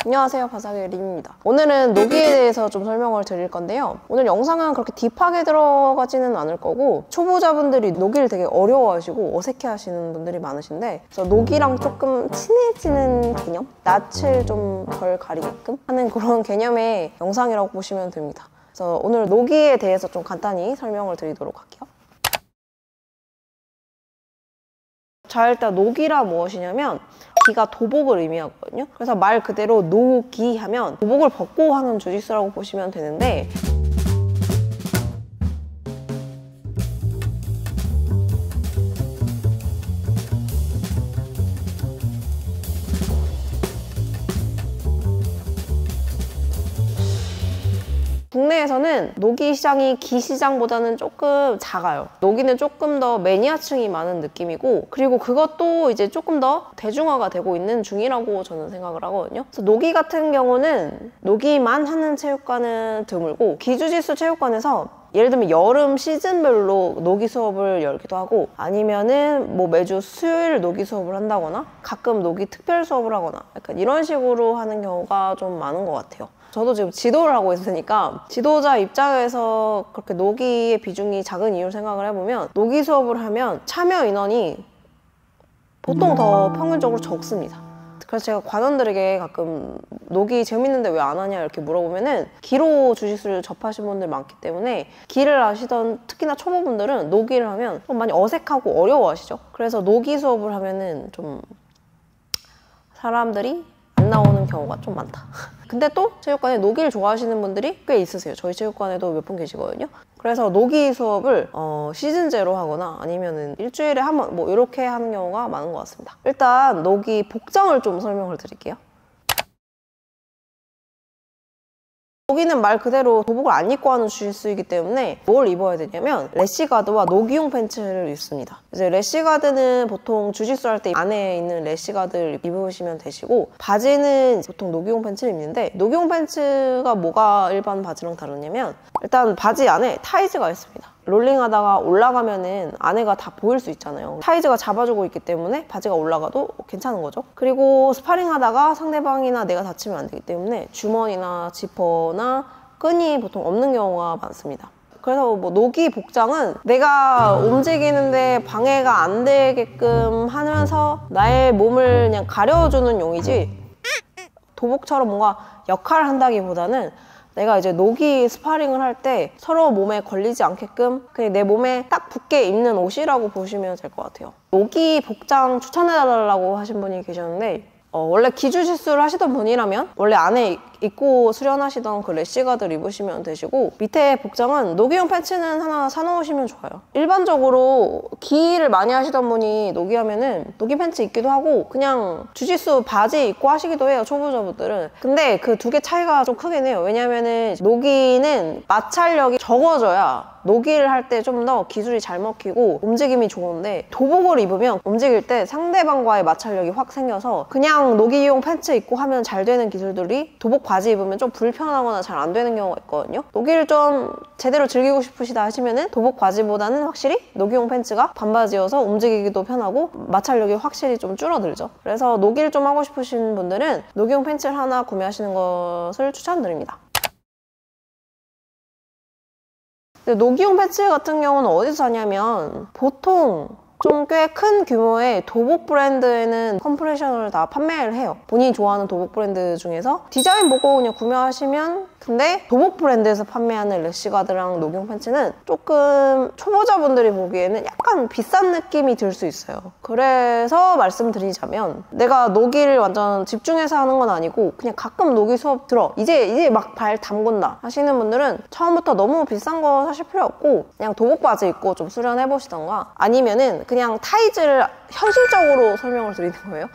안녕하세요, 바삭의 림입니다. 오늘은 노기에 대해서 좀 설명을 드릴 건데요. 오늘 영상은 그렇게 딥하게 들어가지는 않을 거고 초보자분들이 노기를 되게 어려워하시고 어색해하시는 분들이 많으신데 그래서 노기랑 조금 친해지는 개념? 낯을 좀 덜 가리게끔 하는 그런 개념의 영상이라고 보시면 됩니다. 그래서 오늘 노기에 대해서 좀 간단히 설명을 드리도록 할게요. 자, 일단 노기가 무엇이냐면 기가 도복을 의미하거든요. 그래서 말 그대로 노기 하면 도복을 벗고 하는 주짓수라고 보시면 되는데 국내에서는 노기 시장이 기 시장보다는 조금 작아요. 노기는 조금 더 매니아층이 많은 느낌이고 그리고 그것도 이제 조금 더 대중화가 되고 있는 중이라고 저는 생각을 하거든요. 그래서 노기 같은 경우는 노기만 하는 체육관은 드물고 기주짓수 체육관에서 예를 들면 여름 시즌별로 노기 수업을 열기도 하고 아니면은 뭐 매주 수요일 노기 수업을 한다거나 가끔 노기 특별 수업을 하거나 약간 이런 식으로 하는 경우가 좀 많은 것 같아요. 저도 지금 지도를 하고 있으니까 지도자 입장에서 그렇게 노기의 비중이 작은 이유를 생각을 해보면 노기 수업을 하면 참여 인원이 보통 더 평균적으로 적습니다. 그래서 제가 관원들에게 가끔 노기 재밌는데 왜 안 하냐 이렇게 물어보면은 기로 주짓수를 접하신 분들 많기 때문에 기를 하시던 특히나 초보분들은 노기를 하면 좀 많이 어색하고 어려워하시죠. 그래서 노기 수업을 하면은 좀 사람들이 안 나오는 경우가 좀 많다. 근데 또 체육관에 노기를 좋아하시는 분들이 꽤 있으세요. 저희 체육관에도 몇 분 계시거든요. 그래서 노기 수업을 시즌제로 하거나 아니면은 일주일에 한 번 뭐 이렇게 하는 경우가 많은 것 같습니다. 일단 노기 복장을 좀 설명을 드릴게요. 노기는 말 그대로 도복을 안 입고 하는 주짓수이기 때문에 뭘 입어야 되냐면 래시가드와 노기용 팬츠를 입습니다. 이제 래시가드는 보통 주짓수 할 때 안에 있는 래시가드를 입으시면 되시고 바지는 보통 노기용 팬츠를 입는데 노기용 팬츠가 뭐가 일반 바지랑 다르냐면 일단 바지 안에 타이즈가 있습니다. 롤링하다가 올라가면은 안에가 다 보일 수 있잖아요. 타이즈가 잡아주고 있기 때문에 바지가 올라가도 괜찮은 거죠. 그리고 스파링 하다가 상대방이나 내가 다치면 안 되기 때문에 주머니나 지퍼나 끈이 보통 없는 경우가 많습니다. 그래서 뭐 노기 복장은 내가 움직이는데 방해가 안 되게끔 하면서 나의 몸을 그냥 가려주는 용이지 도복처럼 뭔가 역할을 한다기보다는 내가 이제 노기 스파링을 할 때 서로 몸에 걸리지 않게끔 그냥 내 몸에 딱 붙게 입는 옷이라고 보시면 될 것 같아요. 노기 복장 추천해달라고 하신 분이 계셨는데 원래 기주짓수를 하시던 분이라면 원래 안에 입고 수련하시던 그 래시가드를 입으시면 되시고 밑에 복장은 노기용 팬츠는 하나 사놓으시면 좋아요. 일반적으로 기를 많이 하시던 분이 노기 하면은 노기 팬츠 입기도 하고 그냥 주짓수 바지 입고 하시기도 해요, 초보자분들은. 근데 그 두 개 차이가 좀 크긴 해요. 왜냐면은 노기는 마찰력이 적어져야 노기를 할 때 좀 더 기술이 잘 먹히고 움직임이 좋은데 도복을 입으면 움직일 때 상대방과의 마찰력이 확 생겨서 그냥 노기용 팬츠 입고 하면 잘 되는 기술들이 도복 바지 입으면 좀 불편하거나 잘 안 되는 경우가 있거든요. 노기를 좀 제대로 즐기고 싶으시다 하시면은 도복 바지보다는 확실히 노기용 팬츠가 반바지여서 움직이기도 편하고 마찰력이 확실히 좀 줄어들죠. 그래서 노기를 좀 하고 싶으신 분들은 노기용 팬츠를 하나 구매하시는 것을 추천드립니다. 노기용 팬츠 같은 경우는 어디서 사냐면 보통 좀 꽤 큰 규모의 도복 브랜드에는 컴프레셔널을 다 판매를 해요. 본인이 좋아하는 도복 브랜드 중에서 디자인 보고 그냥 구매하시면 근데 도복 브랜드에서 판매하는 래시가드랑 노기용 팬츠는 조금 초보자분들이 보기에는 약간 비싼 느낌이 들 수 있어요. 그래서 말씀드리자면 내가 노기를 완전 집중해서 하는 건 아니고 그냥 가끔 노기 수업 들어 이제 막 발 담근다 하시는 분들은 처음부터 너무 비싼 거 사실 필요 없고 그냥 도복 바지 입고 좀 수련해 보시던가 아니면은 그냥 타이즈를 현실적으로 설명을 드리는 거예요.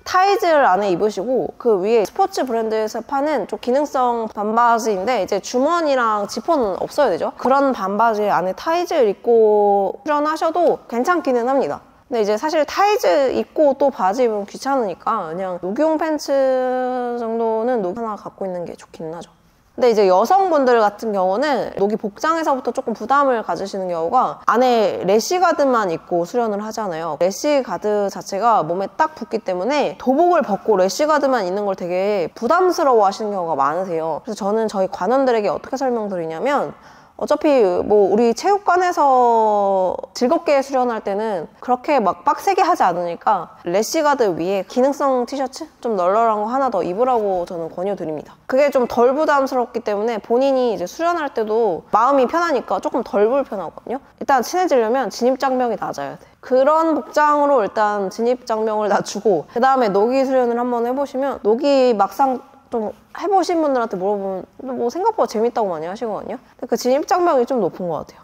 타이즈를 안에 입으시고 그 위에 스포츠 브랜드에서 파는 좀 기능성 반바지인데 이제 주머니랑 지퍼는 없어야 되죠. 그런 반바지 안에 타이즈를 입고 수련하셔도 괜찮기는 합니다. 근데 이제 사실 타이즈 입고 또 바지 입으면 귀찮으니까 그냥 노기용 팬츠 정도는 노기 하나 갖고 있는 게 좋기는 하죠. 근데 이제 여성분들 같은 경우는 노기 복장에서부터 조금 부담을 가지시는 경우가 안에 래시가드만 입고 수련을 하잖아요. 래시가드 자체가 몸에 딱 붙기 때문에 도복을 벗고 래시가드만 있는 걸 되게 부담스러워 하시는 경우가 많으세요. 그래서 저는 저희 관원들에게 어떻게 설명드리냐면 어차피 뭐 우리 체육관에서 즐겁게 수련할 때는 그렇게 막 빡세게 하지 않으니까 래시가드 위에 기능성 티셔츠? 좀 널널한 거 하나 더 입으라고 저는 권유드립니다. 그게 좀 덜 부담스럽기 때문에 본인이 이제 수련할 때도 마음이 편하니까 조금 덜 불편하거든요. 일단 친해지려면 진입장벽이 낮아야 돼. 그런 복장으로 일단 진입장벽을 낮추고 그 다음에 노기 수련을 한번 해보시면 노기 막상 좀 해보신 분들한테 물어보면 뭐 생각보다 재밌다고 많이 하시거든요. 근데 그 진입장벽이 좀 높은 것 같아요.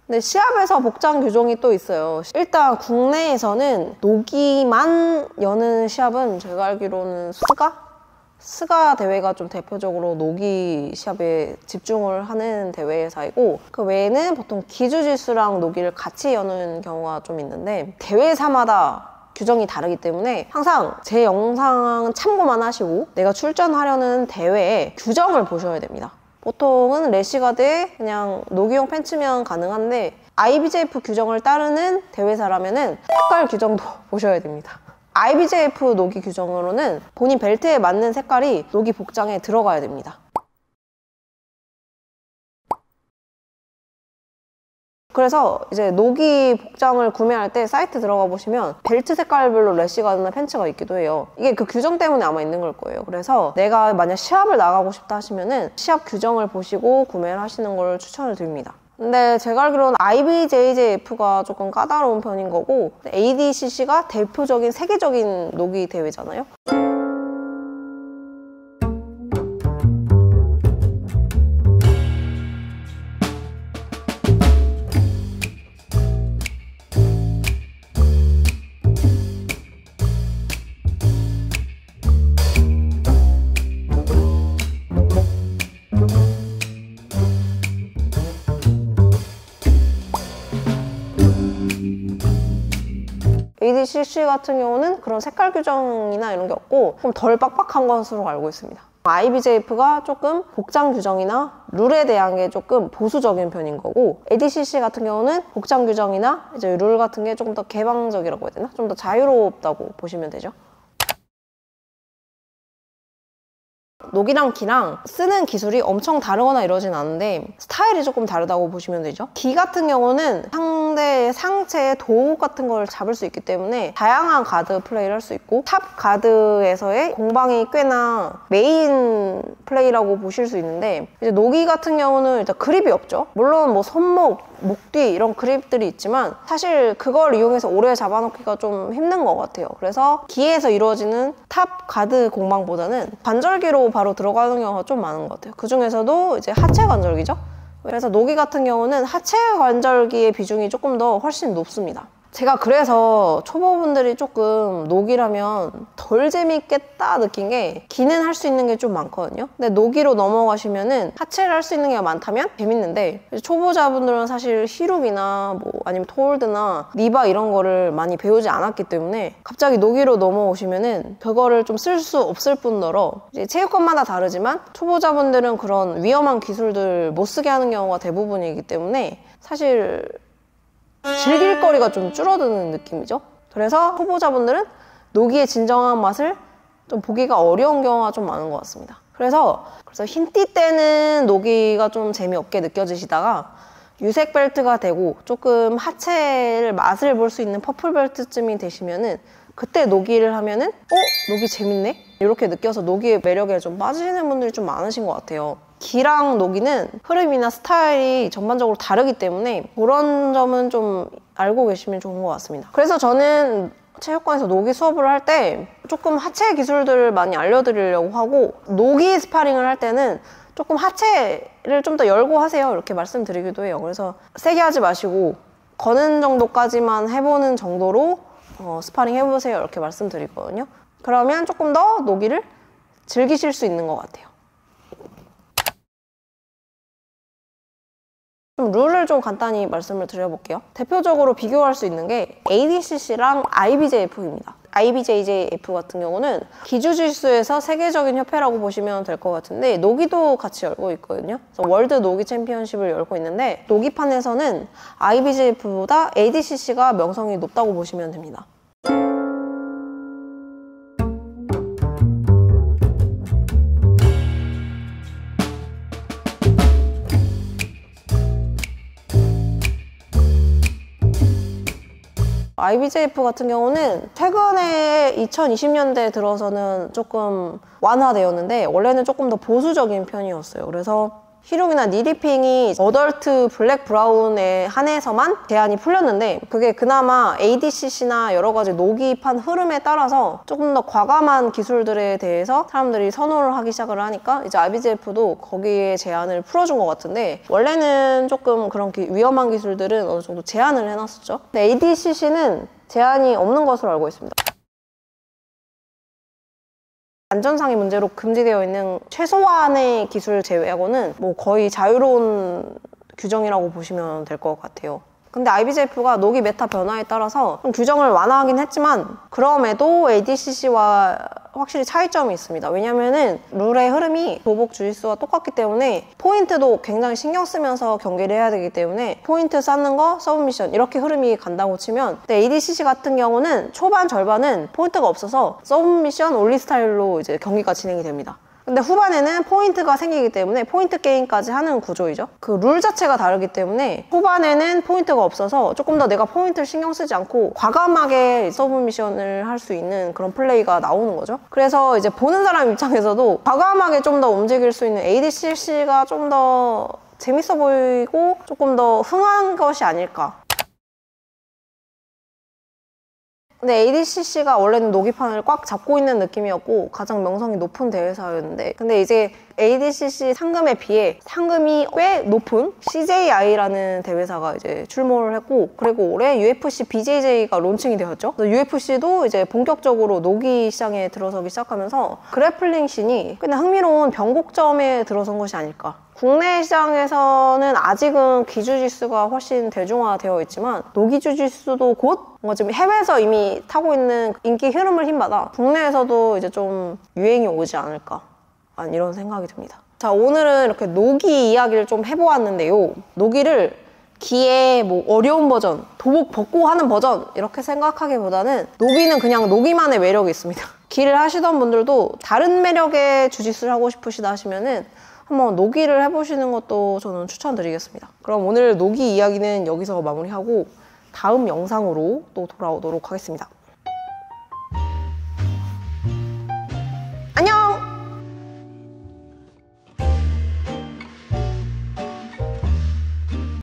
근데 시합에서 복장 규정이 또 있어요. 일단 국내에서는 노기만 여는 시합은 제가 알기로는 스가 대회가 좀 대표적으로 노기 시합에 집중을 하는 대회사이고 그 외에는 보통 기주지수랑 노기를 같이 여는 경우가 좀 있는데 대회사마다 규정이 다르기 때문에 항상 제 영상 참고만 하시고 내가 출전하려는 대회의 규정을 보셔야 됩니다. 보통은 래시가드에 그냥 노기용 팬츠면 가능한데 IBJF 규정을 따르는 대회사라면은 색깔 규정도 보셔야 됩니다. IBJF 노기 규정으로는 본인 벨트에 맞는 색깔이 노기 복장에 들어가야 됩니다. 그래서 이제 노기 복장을 구매할 때 사이트 들어가 보시면 벨트 색깔별로 래시가드나 팬츠가 있기도 해요. 이게 그 규정 때문에 아마 있는 걸 거예요. 그래서 내가 만약 시합을 나가고 싶다 하시면은 시합 규정을 보시고 구매를 하시는 걸 추천을 드립니다. 근데 제가 알기로는 IBJJF가 조금 까다로운 편인 거고 ADCC가 대표적인 세계적인 노기 대회잖아요. ADCC 같은 경우는 그런 색깔 규정이나 이런 게 없고 좀 덜 빡빡한 것으로 알고 있습니다. IBJF가 조금 복장 규정이나 룰에 대한 게 조금 보수적인 편인 거고 ADCC 같은 경우는 복장 규정이나 이제 룰 같은 게 조금 더 개방적이라고 해야 되나? 좀 더 자유롭다고 보시면 되죠. 노기랑 기랑 쓰는 기술이 엄청 다르거나 이러진 않은데 스타일이 조금 다르다고 보시면 되죠. 기 같은 경우는 상대의 상체의 도구 같은 걸 잡을 수 있기 때문에 다양한 가드 플레이를 할 수 있고 탑 가드에서의 공방이 꽤나 메인 플레이라고 보실 수 있는데 이제 노기 같은 경우는 일단 그립이 없죠. 물론 뭐 손목, 목 뒤 이런 그립들이 있지만 사실 그걸 이용해서 오래 잡아놓기가 좀 힘든 것 같아요. 그래서 기에서 이루어지는 탑 가드 공방보다는 관절기로 바로 들어가는 경우가 좀 많은 것 같아요. 그 중에서도 이제 하체 관절기죠. 그래서 노기 같은 경우는 하체 관절기의 비중이 조금 더 훨씬 높습니다. 제가 그래서 초보분들이 조금 노기라면 덜 재밌겠다 느낀 게 기는 할 수 있는 게 좀 많거든요. 근데 노기로 넘어가시면은 하체를 할 수 있는 게 많다면 재밌는데 초보자분들은 사실 히룹이나 뭐 아니면 토홀드나 니바 이런 거를 많이 배우지 않았기 때문에 갑자기 노기로 넘어오시면은 그거를 좀 쓸 수 없을 뿐더러 이제 체육관마다 다르지만 초보자분들은 그런 위험한 기술들 못 쓰게 하는 경우가 대부분이기 때문에 사실 즐길 거리가 좀 줄어드는 느낌이죠. 그래서 초보자분들은 노기의 진정한 맛을 좀 보기가 어려운 경우가 좀 많은 것 같습니다. 그래서 흰띠 때는 노기가 좀 재미없게 느껴지시다가 유색 벨트가 되고 조금 하체를 맛을 볼 수 있는 퍼플 벨트쯤이 되시면은 그때 노기를 하면은 노기 재밌네? 이렇게 느껴서 노기의 매력에 좀 빠지시는 분들이 좀 많으신 것 같아요. 기랑 노기는 흐름이나 스타일이 전반적으로 다르기 때문에 그런 점은 좀 알고 계시면 좋은 것 같습니다. 그래서 저는 체육관에서 노기 수업을 할 때 조금 하체 기술들을 많이 알려드리려고 하고 노기 스파링을 할 때는 조금 하체를 좀 더 열고 하세요 이렇게 말씀드리기도 해요. 그래서 세게 하지 마시고 거는 정도까지만 해보는 정도로 스파링 해보세요 이렇게 말씀드리거든요. 그러면 조금 더 노기를 즐기실 수 있는 것 같아요. 룰을 좀 간단히 말씀을 드려볼게요. 대표적으로 비교할 수 있는 게 ADCC랑 IBJF입니다. IBJJF 같은 경우는 기주지수에서 세계적인 협회라고 보시면 될 것 같은데 노기도 같이 열고 있거든요. 그래서 월드 노기 챔피언십을 열고 있는데 노기판에서는 IBJF보다 ADCC가 명성이 높다고 보시면 됩니다. IBJF 같은 경우는 최근에 2020년대 들어서는 조금 완화되었는데 원래는 조금 더 보수적인 편이었어요. 그래서 희룡이나 니리핑이 어덜트 블랙 브라운에 한해서만 제한이 풀렸는데 그게 그나마 ADCC나 여러 가지 노기판 흐름에 따라서 조금 더 과감한 기술들에 대해서 사람들이 선호를 하기 시작을 하니까 이제 IBJF도 거기에 제한을 풀어준 것 같은데 원래는 조금 그런 위험한 기술들은 어느 정도 제한을 해놨었죠. 근데 ADCC는 제한이 없는 것으로 알고 있습니다. 안전상의 문제로 금지되어 있는 최소한의 기술 제외하고는 뭐 거의 자유로운 규정이라고 보시면 될 것 같아요. 근데 IBJF가 노기 메타 변화에 따라서 좀 규정을 완화하긴 했지만 그럼에도 ADCC와 확실히 차이점이 있습니다. 왜냐면은 룰의 흐름이 도복 주짓수와 똑같기 때문에 포인트도 굉장히 신경 쓰면서 경기를 해야 되기 때문에 포인트 쌓는 거, 서브미션 이렇게 흐름이 간다고 치면 근데 ADCC 같은 경우는 초반 절반은 포인트가 없어서 서브미션, 올리 스타일로 이제 경기가 진행이 됩니다. 근데 후반에는 포인트가 생기기 때문에 포인트 게임까지 하는 구조이죠. 그 룰 자체가 다르기 때문에 후반에는 포인트가 없어서 조금 더 내가 포인트를 신경 쓰지 않고 과감하게 서브 미션을 할 수 있는 그런 플레이가 나오는 거죠. 그래서 이제 보는 사람 입장에서도 과감하게 좀 더 움직일 수 있는 ADCC가 좀 더 재밌어 보이고 조금 더 흥한 것이 아닐까. 근데 ADCC가 원래는 노기판을 꽉 잡고 있는 느낌이었고 가장 명성이 높은 대회사였는데 근데 이제 ADCC 상금에 비해 상금이 꽤 높은 CJI라는 대회사가 이제 출몰을 했고 그리고 올해 UFC BJJ가 론칭이 되었죠. UFC도 이제 본격적으로 노기 시장에 들어서기 시작하면서 그래플링 씬이 꽤나 흥미로운 변곡점에 들어선 것이 아닐까. 국내 시장에서는 아직은 기주짓수가 훨씬 대중화되어 있지만 노기주짓수도 곧 뭔가 지금 해외에서 이미 타고 있는 인기 흐름을 힘받아 국내에서도 이제 좀 유행이 오지 않을까 이런 생각이 듭니다. 자, 오늘은 이렇게 노기 이야기를 좀 해보았는데요. 노기를 기의 뭐 어려운 버전, 도복 벗고 하는 버전 이렇게 생각하기보다는 노기는 그냥 노기만의 매력이 있습니다. 기를 하시던 분들도 다른 매력의 주짓수를 하고 싶으시다 하시면은 한번 노기를 해보시는 것도 저는 추천드리겠습니다. 그럼 오늘 노기 이야기는 여기서 마무리하고 다음 영상으로 또 돌아오도록 하겠습니다.